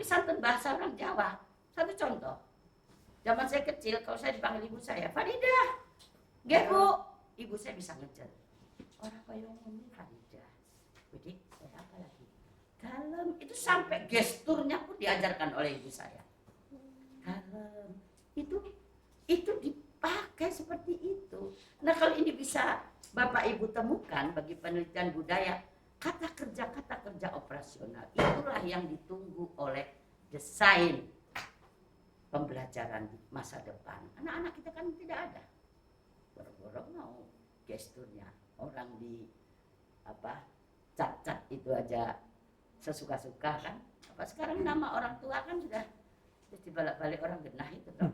santun bahasa orang Jawa. Satu contoh. Zaman saya kecil, kalau saya dipanggil ibu saya, Faridah, nggih Bu, ibu saya bisa ngejar. Orang kaya ngomong Faridah. Jadi saya apa lagi? Kalem, itu sampai gesturnya pun diajarkan oleh ibu saya. Kalem, itu dipakai seperti itu. Nah kalau ini bisa Bapak Ibu temukan bagi penelitian budaya, kata kerja operasional, itulah yang ditunggu oleh desain pembelajaran di masa depan. Anak-anak kita kan tidak ada. Boro-boro mau gesturnya. Orang di cat-cat itu aja sesuka-suka kan. Apa sekarang nama orang tua kan sudah dibalik-balik orang genah itu kan.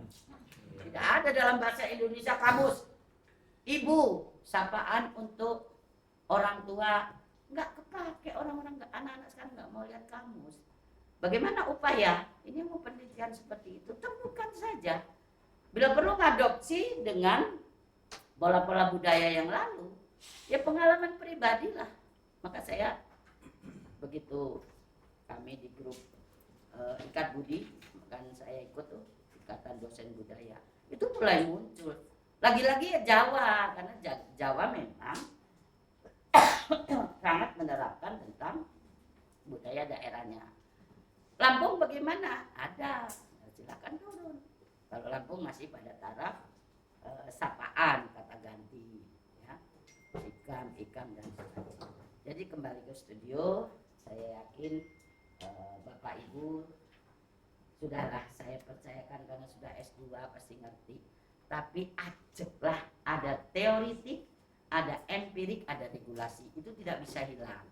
Tidak ada dalam bahasa Indonesia kamus. Ibu, sapaan untuk orang tua, nggak kepake, orang-orang anak-anak sekarang nggak mau lihat kamus. Bagaimana upaya? Ini mau penelitian seperti itu, temukan saja. Bila perlu ngadopsi dengan pola-pola budaya yang lalu, ya pengalaman pribadi lah. Maka saya begitu kami di grup Ikat Budi, kan saya ikut tuh Ikatan Dosen Budaya, itu mulai muncul. Lagi-lagi ya Jawa, karena Jawa memang sangat menerapkan tentang budaya daerahnya. Lampung bagaimana? Ada, silakan turun. Kalau Lampung masih pada taraf sapaan, kata ganti, ya, ikam dan sebagainya. Jadi kembali ke studio, saya yakin Bapak Ibu sudahlah, saya percayakan karena sudah S2 pasti ngerti. Tapi ajaklah, ada teoritik, ada empirik, ada regulasi, itu tidak bisa hilang.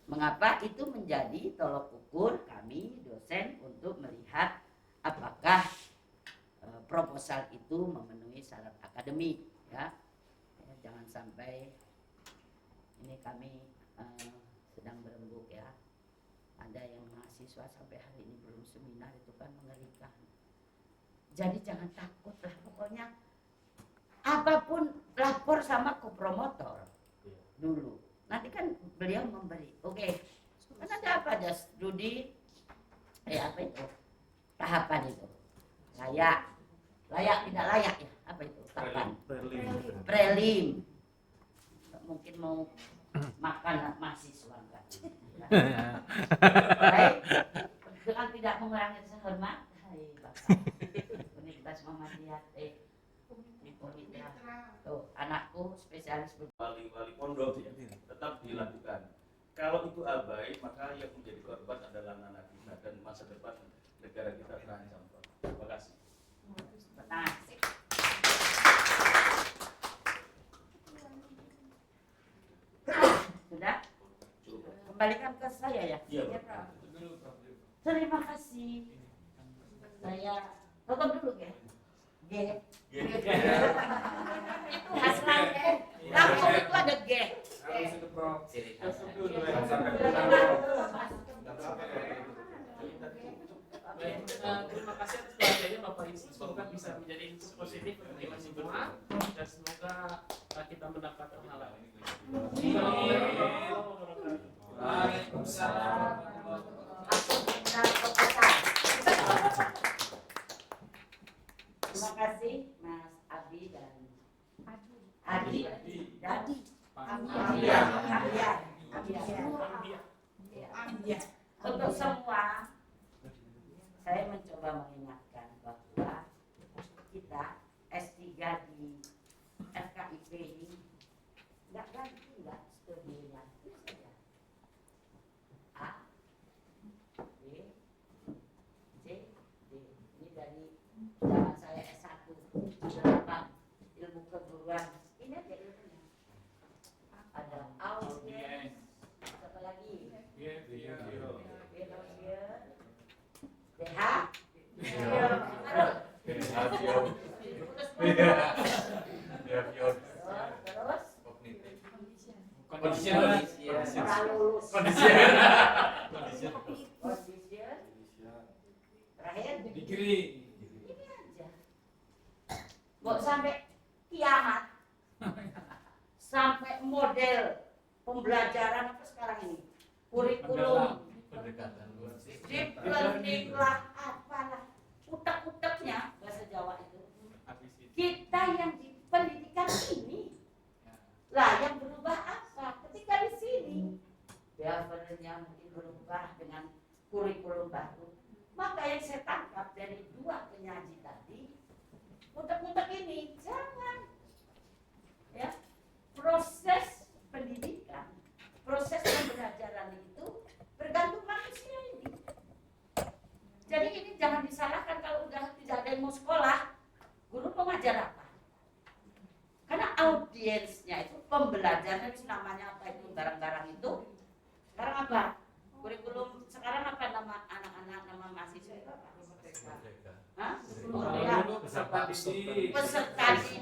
Mengapa? Itu menjadi tolok ukur kami dosen untuk melihat apakah proposal itu memenuhi syarat akademik, ya. Jangan sampai ini kami sedang berembuk, ya. Ada yang mahasiswa sampai hari ini belum seminar, itu kan mengerikan. Jadi jangan takut lah, pokoknya apapun lapor sama kopromotor dulu. Nanti kan beliau memberi, oke. Kan ada apa aja studi, apa itu? Tahapan itu. Layak tidak layak ya? Apa itu? Kapan? Prelim. Mungkin mau makan mahasiswa kan? Baik, dengan tidak mengurangi rasa hormat, hai Bapak. Universitas Muhammadiyah, tuh anakku spesialis wali pondok ya, tetap dilakukan. Kalau itu abai, maka yang menjadi korban adalah anak kita dan masa depan negara kita terancam. Terima kasih. Sudah? Kembalikan ke saya ya? Iya, Terima kasih. Saya tutup dulu ya. G. Itu hasrat G. Langsung itu ada G. Terima kasih atas perhatiannya Bapak Ibu. Semoga bisa menjadi input positif bagi kita semua dan semoga kita mendapat pahala. Waalaikumsalam. Terima kasih Mas Abi dan Adi. Untuk semua, saya mencoba mengingatkan bahwa kita S3 di FKIP ini nggak ganti nggak studinya, itu saja. A, B, C, D. Ini dari zaman saya S1 8 ilmu keguruan. Ini aja ilmunya. Ada audiens, apa lagi? Kok sampai kiamat, sampai model pembelajaran apa sekarang ini, kurikulum, diplomat e-learning lah, apalah, utek-uteknya bahasa Jawa itu. Kita yang di pendidikan ini lah yang berubah apa? Ketika di sini behaviornya mungkin berubah dengan kurikulum baru. Maka yang saya tangkap dari dua penyaji tadi, utek-utek ini jangan ya, proses pendidikan, proses pembelajaran itu bergantung manusia ini. Jadi ini jangan disalahkan kalau udah tidak ada yang mau sekolah, guru mau ngajar apa? Karena audiensnya itu pembelajarannya itu namanya apa itu barang-barang itu. Sekarang apa? Kurikulum sekarang apa nama anak-anak, nama mahasiswa itu apa? Hah? Peserta didik. Peserta didik.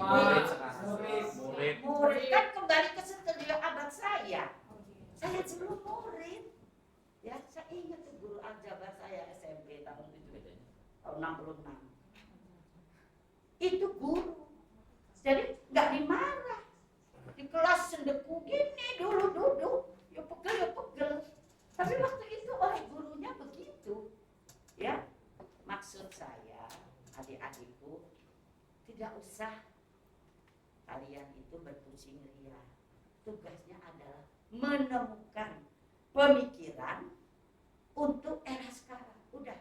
Murid kan kembali ke studio abad saya. Saya sebelum murid. Ya, saya ingat tuh guru aljabar saya SMP tahun itu, tahun 66. Itu guru. Jadi nggak dimarah. Di kelas sendeku gini dulu duduk, ya pegel. Tapi waktu itu oleh gurunya begitu. Ya, maksud saya adik-adikku tidak usah kalian itu berpusing ria. Tugasnya adalah menemukan pemikiran untuk era sekarang. Udah,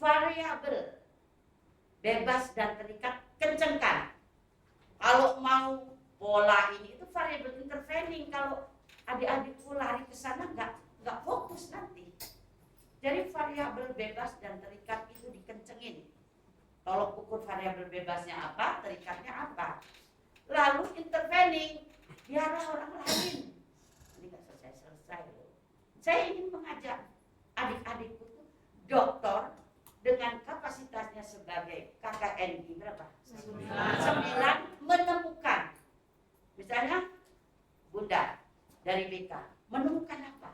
variabel bebas dan terikat kencengkan. Kalau mau pola ini itu variabel intervening. Kalau adik-adikku lari ke sana nggak fokus nanti. Jadi variabel bebas dan terikat itu dikencengin. Tolok ukur variabel bebasnya apa, terikatnya apa. Lalu intervening, biarlah orang lain. Ini nggak selesai loh. Saya ingin mengajak adik-adikku tuh doktor dengan kapasitasnya sebagai KKNI berapa? 9 menemukan. Misalnya Bunda dari BK menemukan apa?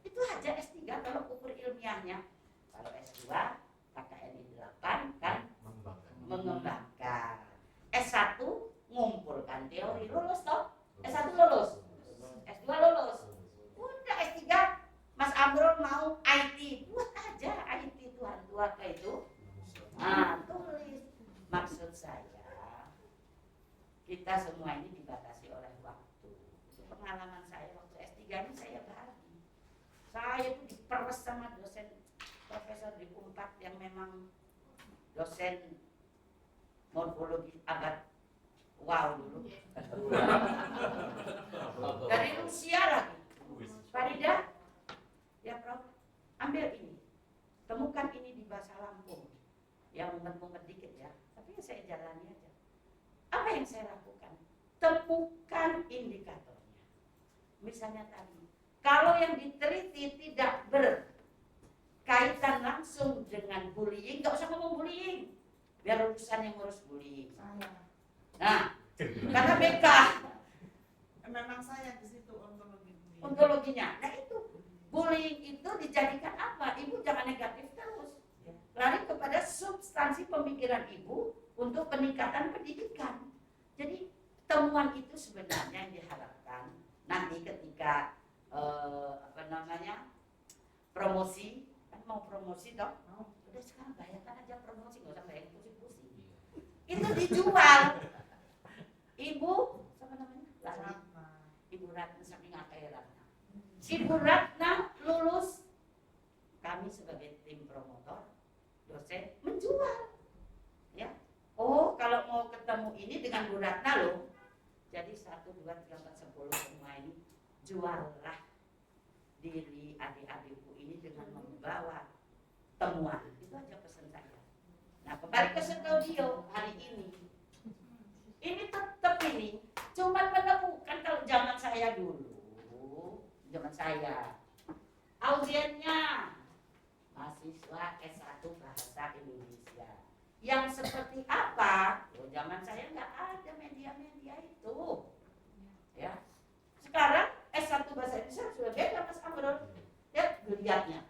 Itu aja S3 kalau ukur ilmiahnya. Kalau S2 KKNI 8 kan mengembangkan. S1 ngumpulkan teori, lulus toh? S1 lulus. S2 lulus. Udah S3 Mas Amrul mau IT, buat aja IT Tuhan tua ke itu. Nah, tulis. Maksud saya, kita semua ini dibatasi oleh waktu. Itu pengalaman saya waktu S3 ini saya bagi. Saya itu diperes sama dosen profesor di Unpad yang memang dosen morfologi abad wow dulu. Dari Rusia lagi. Farida, ya Prof, ambil ini. Temukan ini di bahasa Lampung. Yang mumet-mumet dikit ya. Tapi saya jalani aja. Apa yang saya lakukan? Temukan indikatornya. Misalnya tadi, kalau yang diteliti tidak berkaitan langsung dengan bullying, nggak usah ngomong bullying. Biar urusan yang ngurus bullying. Nah, karena BK memang saya di situ ontologinya. Nah itu bullying itu dijadikan apa? Ibu jangan negatif terus. Lari kepada substansi pemikiran ibu untuk peningkatan pendidikan. Jadi temuan itu sebenarnya yang diharapkan nanti ketika promosi, kan mau promosi dong. Udah sekarang bayarkan aja promosi, nggak usah bayar pusing-pusing. Itu dijual. Ibu, siapa namanya? Ratna. Ibu Ratna saking akeh Ratna. Ibu Ratna lulus, kami sebagai tim promotor, dosen menjual. Ya. Oh, kalau mau ketemu ini dengan Bu Ratna loh. Jadi 1, 2, 3, 4, 10 semua ini juallah diri adik-adikku ini dengan membawa temuan. Itu aja pesan saya. Nah, kembali ke studio hari ini. Ini tetap ini cuma menemukan kalau zaman saya dulu, zaman saya audiennya mahasiswa S1 bahasa Indonesia. Yang seperti apa? Oh, zaman saya nggak ada media-media itu. Ya. Sekarang S1 bahasa Indonesia sudah beda Mas Amrul. Ya, lihatnya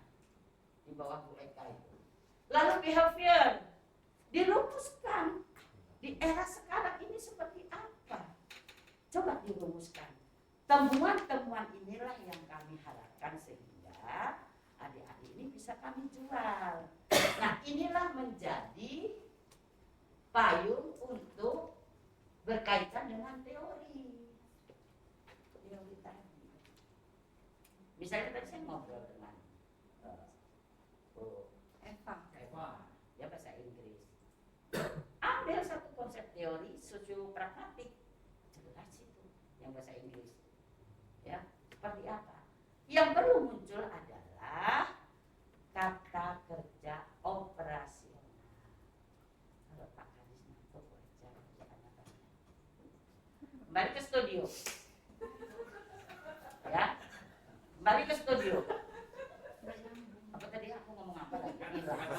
di bawah Bu Eka itu. Lalu behavior dirumuskan di era sekarang ini seperti apa? Coba dirumuskan. Temuan-temuan inilah yang kami harapkan sehingga adik-adik ini bisa bisa kami jual. Nah, inilah menjadi payung untuk berkaitan dengan teori tadi. Misalnya tadi saya ngobrol dengan Eva, dia bahasa Inggris. Ambil satu konsep teori sosio-pragmatik, jelas itu yang bahasa Inggris. Ya, seperti apa? Yang perlu muncul adalah kata kerja operasional. Kalau Pak Kadis ngantuk wajar, tanya-tanya. Kembali ke studio. Ya, kembali ke studio. Apa tadi aku ngomong apa lagi?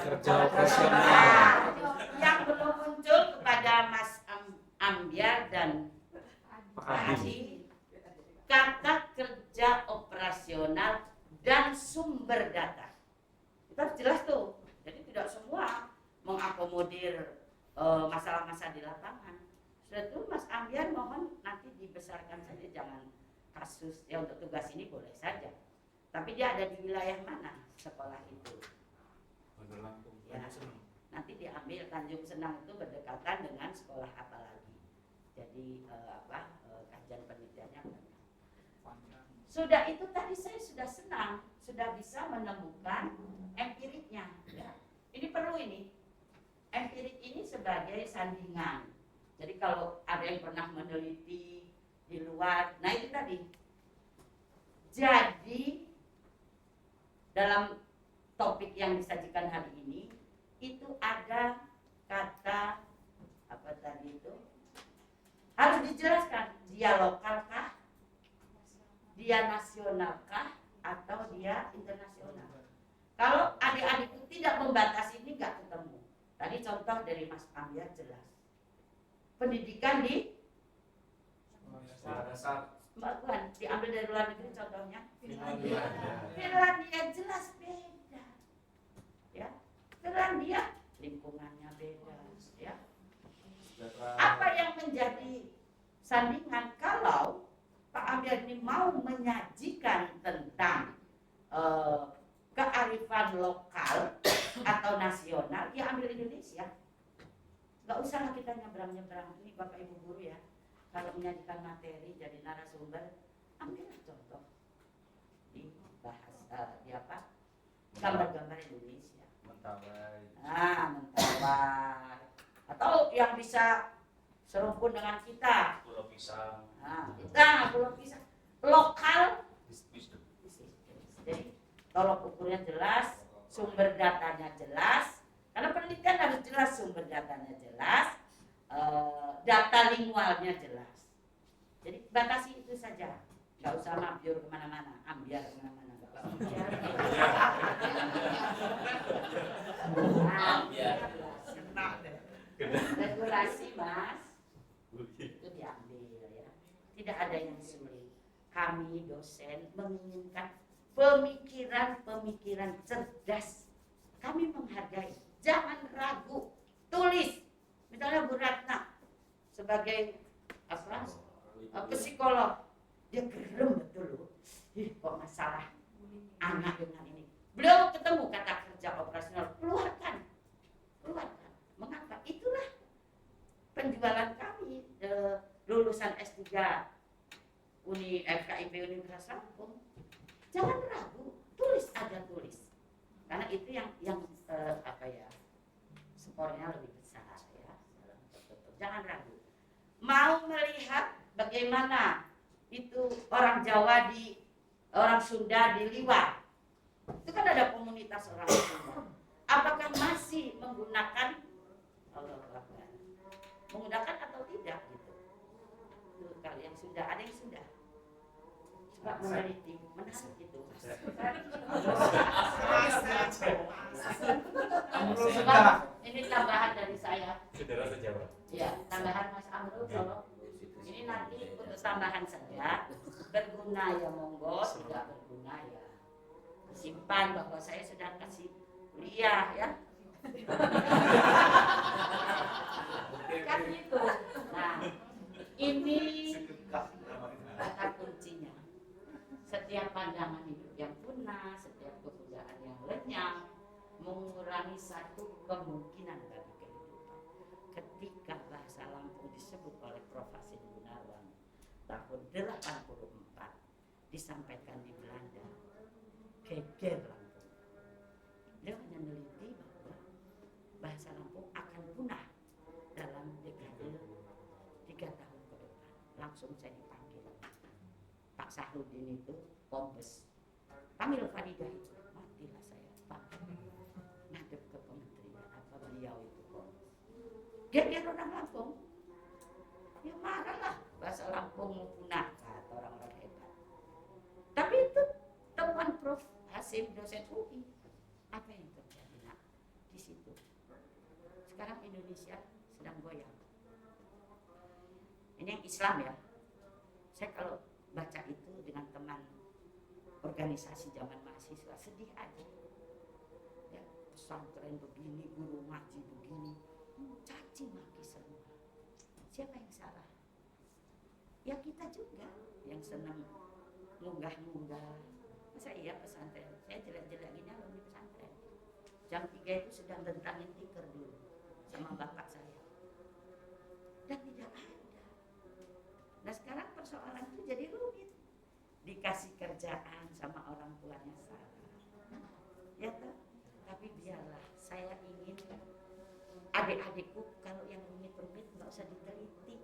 Kerja operasional. Nah, yang belum muncul kepada Mas Ambiar dan Pak Adi, kata kerja operasional dan sumber data. Kita jelas tuh. Jadi tidak semua mengakomodir masalah-masalah di lapangan. Sudah itu Mas Ambiar mohon nanti dibesarkan saja, jangan kasus ya untuk tugas ini boleh saja. Tapi dia ada di wilayah mana sekolah itu? Ya, nanti diambil Tanjung Senang itu berdekatan dengan sekolah apa lagi? Jadi kajian penelitiannya banyak. Sudah itu tadi saya sudah senang, sudah bisa menemukan empiriknya. Ya. Ini perlu ini. Empirik ini sebagai sandingan. Jadi kalau ada yang pernah meneliti di luar, nah itu tadi. Jadi dalam topik yang disajikan hari ini itu ada kata apa tadi itu harus dijelaskan, dia lokalkah, dia nasionalkah, atau dia internasional. Kalau adik-adik itu tidak membatasi ini nggak ketemu. Tadi contoh dari Mas Ambiar jelas. Pendidikan di Bukan, diambil dari luar negeri contohnya. Finlandia jelas beda. Ya. Finlandia lingkungannya beda, ya. Apa yang menjadi sandingan kalau Pak Ambiar ini mau menyajikan tentang kearifan lokal atau nasional, ya ambil Indonesia. Nggak usahlah kita nyebrang-nyebrang. Ini Bapak Ibu guru ya, kalau menyajikan materi jadi narasumber, ambillah contoh di bahasa di apa? Gambar-gambar Indonesia. Mentawai. Mentawai. Atau yang bisa serumpun dengan kita. Pulau Pisang. Pulau Pisang. Lokal. Jadi tolok ukurnya jelas, sumber datanya jelas. Karena penelitian harus jelas, sumber datanya jelas, data lingkungannya jelas. Jadi batasi itu saja, nggak usah ambiar kemana-mana, ambiar kemana-mana. Regulasi Mas, itu diambil ya. Tidak ada yang sulit. Kami dosen menginginkan pemikiran cerdas. Kami menghargai. Jangan ragu, tulis. Misalnya Bu Ratna sebagai psikolog, dia gerem betul loh. Kok masalah anak dengan ini. Beliau ketemu kata kerja operasional, keluarkan. Mengapa? Itulah penjualan kami lulusan S3 FKIP Universitas Lampung. Jangan ragu, tulis. Karena itu yang skornya lebih besar ya. Jangan ragu. Mau melihat bagaimana itu orang Jawa orang Sunda di Liwa. Itu kan ada komunitas orang Sunda. Apakah masih menggunakan atau tidak gitu? Itu kalau yang Sunda, ada yang Sunda. Coba meneliti, menarik itu. Sebab ini tambahan dari saya. Saudara sejawat. Ya, tambahan Mas Amrul kalau ini nanti untuk tambahan saja. Berguna ya monggo, tidak berguna ya simpan, bahwa saya sedang kasih kuliah ya. Kan gitu. Nah, ini kata kuncinya. Setiap pandangan hidup yang punah, setiap kebudayaan yang lenyap, mengurangi satu kemungkinan bagi kehidupan. Ketika bahasa Lampung disebut oleh Prof. Hasim Gunawan tahun 84 disampaikan di Belanda, geger Lampung. Beliau hanya meneliti bahwa bahasa Lampung akan punah dalam dekade 3 tahun ke depan. Langsung saya dipanggil Pak Sahrudin itu Kombes, panggil Faridah itu, matilah saya Pak, ngadep ke kementerian apa beliau itu Kombes. Geger orang Lampung, ya marahlah bahasa Lampung mau punah kata orang-orang hebat. Tapi itu temuan Prof. Hasim dosen UI. Apa yang terjadi nak di situ? Sekarang Indonesia sedang goyang. Ini yang Islam ya. Saya kalau baca itu dengan teman organisasi zaman mahasiswa sedih aja. Ya, pesantren begini, guru ngaji begini, caci maki semua. Siapa yang salah? Ya kita juga yang senang munggah-munggah. Masa iya pesantren? Saya jelek-jelek gini loh di pesantren. Jam 3 itu sedang tentangin tikar dulu sama bapak saya. Dan tidak ada. Nah sekarang persoalan itu jadi rumit. Dikasih kerjaan sama orang tuanya salah. Ya toh? Tapi biarlah, saya ingin adik-adikku kalau yang rumit-rumit nggak usah diteliti.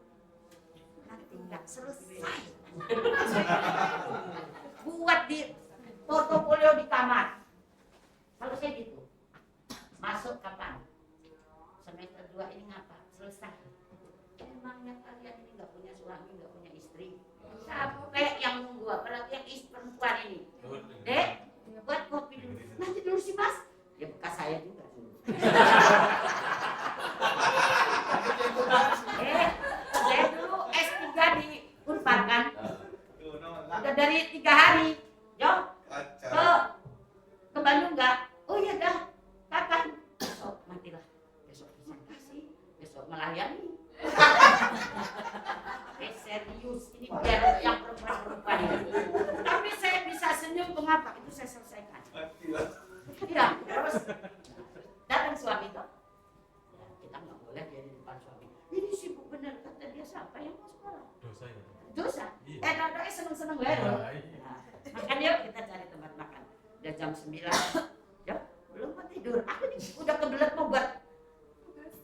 Nanti nggak selesai. Buat di portofolio di kamar. Kalau saya gitu, masuk kapan? Semester 2 ini ngapa? Selesai. Emangnya kalian ini nggak punya suami, nggak punya istri? Sampai yang nunggu, apalagi yang perempuan ini. Dek, buat kopi dulu. Nanti dulu sih mas. Ya bekas saya juga dulu. Saya dulu S3 di Unpad kan. Udah dari 3 hari. Yo, ke Bandung nggak? Oh iya dah. Kapan? Besok matilah. Besok presentasi. Besok melayani. Serius ini biar yang perempuan ini. Tapi saya bisa senyum mengapa? Itu saya selesaikan. Iya, terus datang suami itu. Ya, kita nggak boleh dia di depan suami. Ini sibuk benar kata dia siapa yang mau sekolah? Dosa ya. Dosa. Iya. Doa seneng-seneng gue. Nah, makan yuk kita cari tempat makan. Udah jam 9. Ya, belum mau tidur. Aku nih udah kebelet mau buat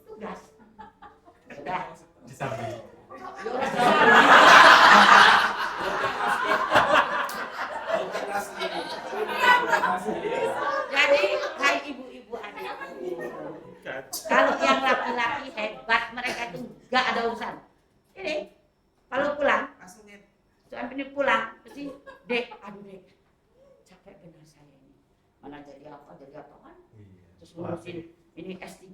tugas. Udah. Disambi. Jadi, hai ibu-ibu adik. Kalau yang laki-laki hebat, mereka itu nggak ada urusan. Ini, kalau pulang, suami ini pulang, pasti, dek, aduh dek, capek benar saya ini. Mana jadi apa kan? Terus ngurusin ini S3.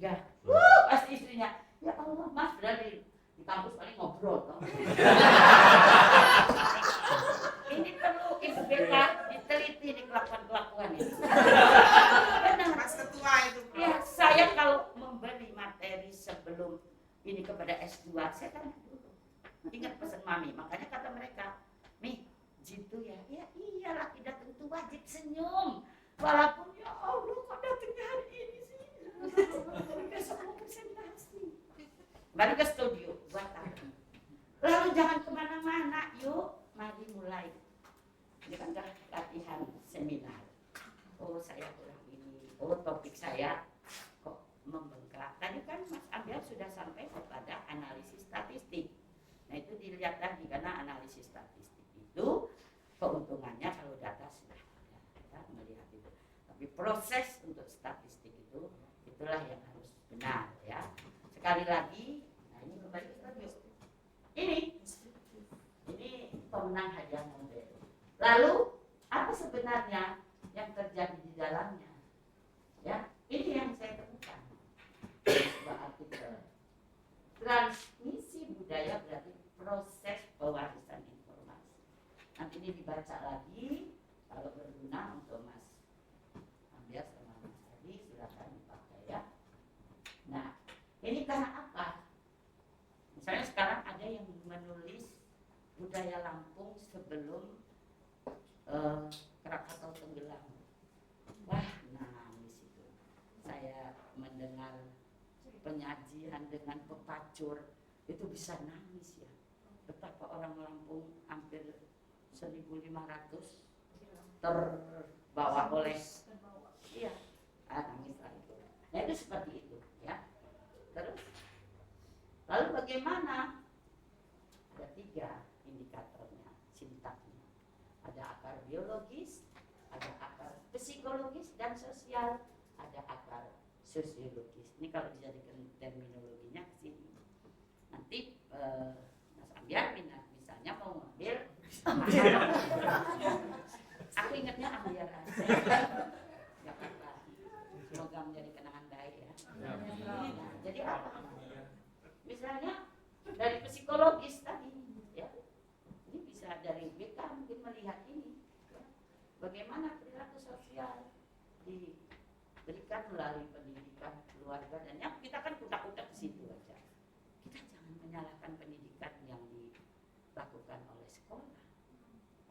Pasti istrinya, ya Allah mas, berarti di kampus paling ngobrol toh. Ini perlu ibu BK diteliti di kelakuan ini. Benar. Mas ketua itu. Ya, saya kalau memberi materi sebelum ini kepada S2, saya tanya dulu. Ingat pesan mami, makanya kata mereka, Mi, gitu ya. Ya iyalah, tidak tentu wajib senyum. Walaupun ya Allah kok datangnya hari ini sih. Besok mau presentasi. Balik ke studio, buat apa? Lalu jangan kemana-mana, yuk, mari mulai. Ini kan latihan seminar. Oh saya kurang ini, oh topik saya kok membengkak. Tadi kan Mas Amir sudah sampai kepada analisis statistik. Nah itu dilihat lagi karena analisis statistik itu keuntungannya kalau data sudah ada, kita melihat itu. Tapi proses untuk statistik itu, itulah yang harus benar ya. Sekali lagi, nah ini kembali ke studio. Ini pemenang hadiah Nobel. Lalu apa sebenarnya yang terjadi di dalamnya? Ya, ini yang saya temukan. Sebuah artikel. Transmisi budaya berarti proses pewarisan informasi. Nanti ini dibaca lagi, kalau berguna untuk Mas Ambiar sama Mas Adi, silakan dipakai ya. Nah, ini karena apa? Misalnya sekarang ada yang menulis budaya Lampung sebelum Krakatau tenggelam. Wah, nangis itu. mendengar penyajian dengan pepacur itu bisa nangis ya. Betapa orang Lampung hampir 1.500 terbawa oleh nangis lah itu. Nah itu seperti itu ya. Terus lalu bagaimana? Ada 3 indikatornya, sintaknya. Ada akar biologis, ada akar psikologis dan sosial, ada akar sosiologis. Ini kalau dijadikan terminologinya ke sini. Nanti Mas Ambiar misalnya mau ngambil aku ingatnya Ambiar aja. Gak apa-apa. Semoga menjadi kenangan baik ya. Nah, jadi apa? Misalnya dari psikologis tadi ya. Ini bisa dari BK mungkin melihat ini ya. Bagaimana perilaku sosial diberikan melalui pendidikan keluarga dan yang kita kan kutak-kutak di situ aja. Kita jangan menyalahkan pendidikan yang dilakukan oleh sekolah.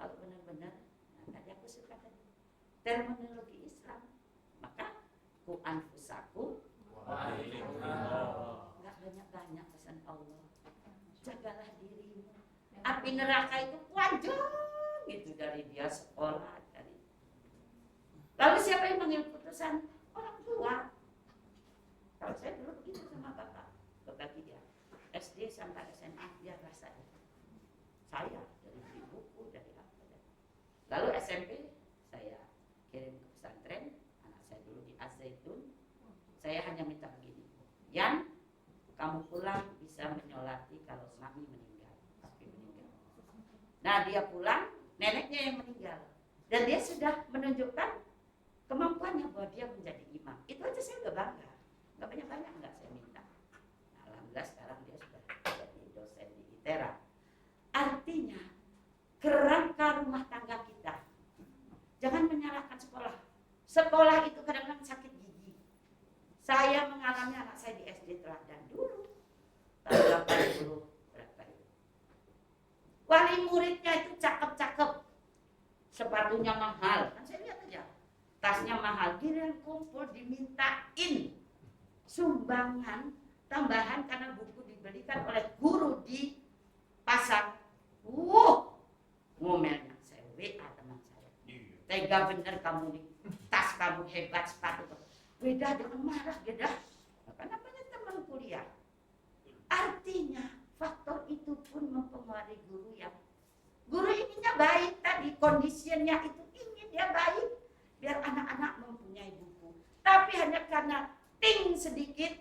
Kalau benar-benar, nah tadi aku suka tadi terminologi Islam, maka ku anfusakum nggak banyak-banyak pesan Allah. Jagalah dirimu. Api neraka itu panjang gitu dari dia sekolah dari. Lalu siapa yang mengambil putusan? Orang tua. Kalau saya dulu begitu sama bapak dia SD sampai SMA dia rasain. Saya dari beli buku dari apa. Lalu SMP saya kirim ke pesantren, anak saya dulu di Az-Zaitun. Saya hanya minta begini, Yan, kamu pulang bisa menyolati kalau suami meninggal, papi meninggal. Nah dia pulang, neneknya yang meninggal, dan dia sudah menunjukkan kemampuannya bahwa dia menjadi imam. Itu aja saya udah bangga. Gak banyak-banyak nggak saya minta. Nah, alhamdulillah sekarang dia sudah jadi dosen di ITERA. Artinya kerangka rumah tangga kita. Jangan menyalahkan sekolah. Sekolah itu kadang-kadang sakit gigi. Saya mengalami anak saya di SD Teladan dulu. Tahun 80 berapa itu. Wali muridnya itu cakep-cakep. Sepatunya mahal. Kan saya lihat aja. Tasnya mahal. Giliran kumpul dimintain sumbangan tambahan karena buku dibelikan oleh guru di pasar. Ngomelnya saya WA teman saya. Tega bener kamu nih, tas kamu hebat, sepatu. Beda dengan marah, beda. Kenapa teman kuliah? Artinya faktor itu pun mempengaruhi guru yang guru inginnya baik tadi, kondisinya itu ingin dia baik biar anak-anak mempunyai buku. Tapi hanya karena ting sedikit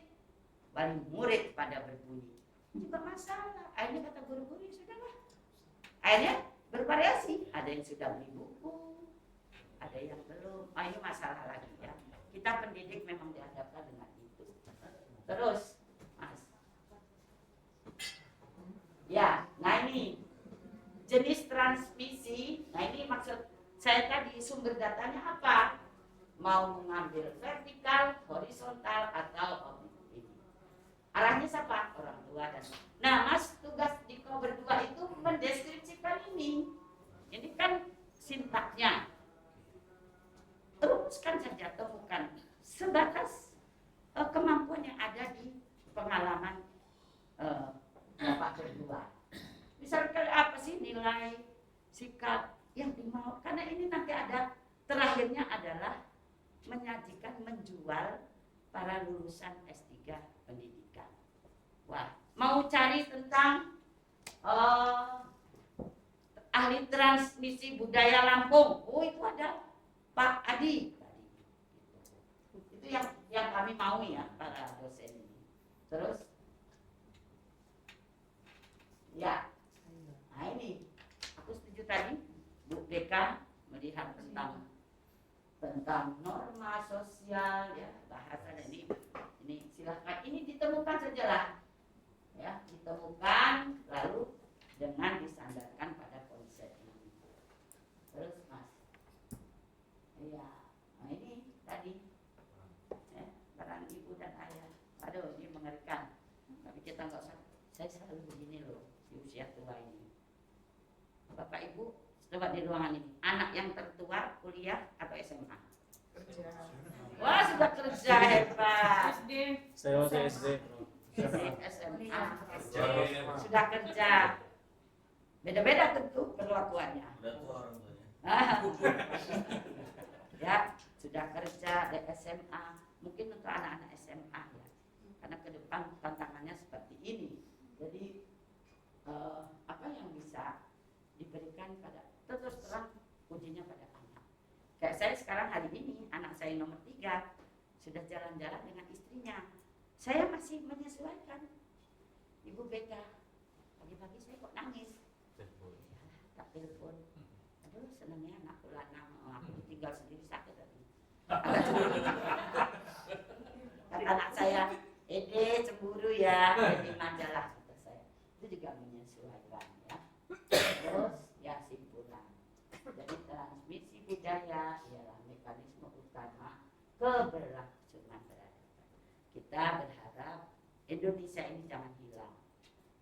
wali murid pada berbunyi juga masalah. Akhirnya kata guru-guru ya sudahlah. Akhirnya bervariasi. Ada yang sudah beli buku, ada yang belum. Ini masalah lagi ya. Kita pendidik memang dihadapkan dengan itu. Terus, Mas. Ya, nah ini jenis transmisi. Nah ini maksud saya tadi sumber datanya apa? Mau mengambil vertikal, horizontal, atau ini. Arahnya siapa? Orang tua dan. Nah, Mas, tugas di kau berdua itu mendeskripsikan ini. Ini kan sintaknya. Teruskan saja, temukan sebatas kemampuan yang ada di pengalaman Bapak berdua. Misalkan apa sih nilai, sikap yang dimau? Karena ini nanti ada terakhirnya adalah menyajikan, menjual para lulusan S3 pendidikan. Wah, mau cari tentang ahli transmisi budaya Lampung. Oh, itu ada Pak Adi. Itu yang kami mau ya, para dosen ini. Terus, ya, nah ini aku setuju tadi Bu Deka melihat tentang norma sosial ya, bahasa dan ini silahkan ini ditemukan sajalah ya, ditemukan lalu dengan disandarkan pada konsep ini. Terus Mas, iya, nah ini tadi ya, peran ibu dan ayah. Aduh, ini mengerikan. Tapi kita nggak usah. Saya selalu begini loh di usia tua ini. Bapak Ibu, coba di ruangan ini, anak yang tertua kuliah atau SMA? Kerja. Wah, sudah kerja hebat. Saya masih SD. SMA, sudah kerja. Beda-beda tentu perlakuannya. Udah tua orang tuanya. Ya, sudah kerja di SMA. Mungkin untuk anak-anak SMA ya. Karena ke depan tantangannya seperti ini. Jadi apa yang bisa diberikan pada terus terang ujinya pada anak. Kayak saya sekarang hari ini anak saya nomor 3 sudah jalan-jalan dengan istrinya. Saya masih menyesuaikan. Ibu BK, pagi-pagi saya kok nangis. Tak telepon. Aduh senangnya anak pula nama aku ditinggal sendiri sakit tadi. Kata anak saya, Ede cemburu ya, jadi majalah kata saya. Itu juga menyesuaikan ya. Terus ya simpulan. Jadi transmisi budaya ialah mekanisme utama keberlangsungan peradaban. Kita berharap Indonesia ini jangan hilang.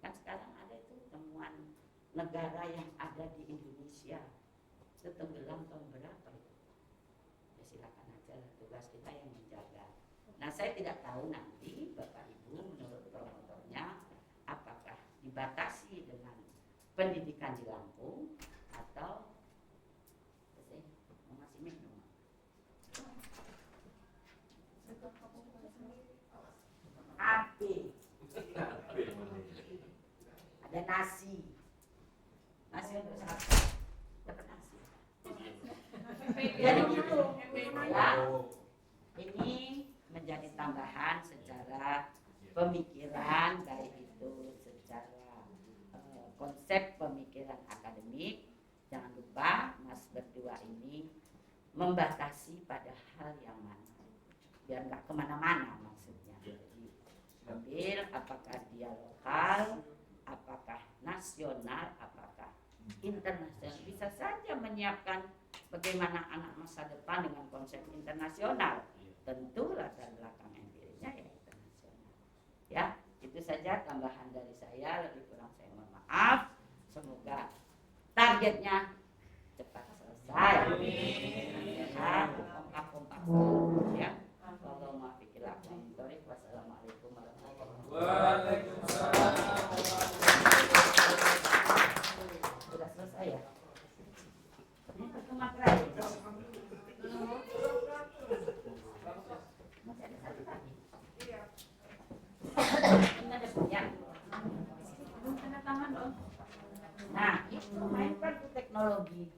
Kan sekarang ada itu temuan negara yang ada di Indonesia itu tenggelam tahun berapa itu? Ya silakan aja lah, tugas kita yang menjaga. Nah saya tidak tahu nanti Bapak Ibu menurut promotornya apakah dibatasi dengan pendidikan di Lampung atau masih minum. AB ada nasi untuk siapa? Dapat nasi. Jadi gitu ya. Ini menjadi tambahan secara pemikiran baik itu secara konsep pemikiran akademik. Jangan lupa Mas berdua ini membatasi pada hal yang mana biar nggak kemana-mana maksudnya. Jadi ambil apakah dia lokal, apakah nasional, apakah internasional. Bisa saja menyiapkan bagaimana anak masa depan dengan konsep internasional. Tentu latar belakang empiriknya ya internasional. Ya, itu saja tambahan dari saya. Lebih kurang saya mohon maaf. Semoga targetnya cepat selesai. Ya, kompak-kompak ya. Kalau mau pikir wassalamualaikum warahmatullahi wabarakatuh. Sudah selesai ya? Ini pertemuan terakhir. Masih ada satu lagi. Ini ada punya. Belum tanda tangan dong. Nah, itu main kartu teknologi.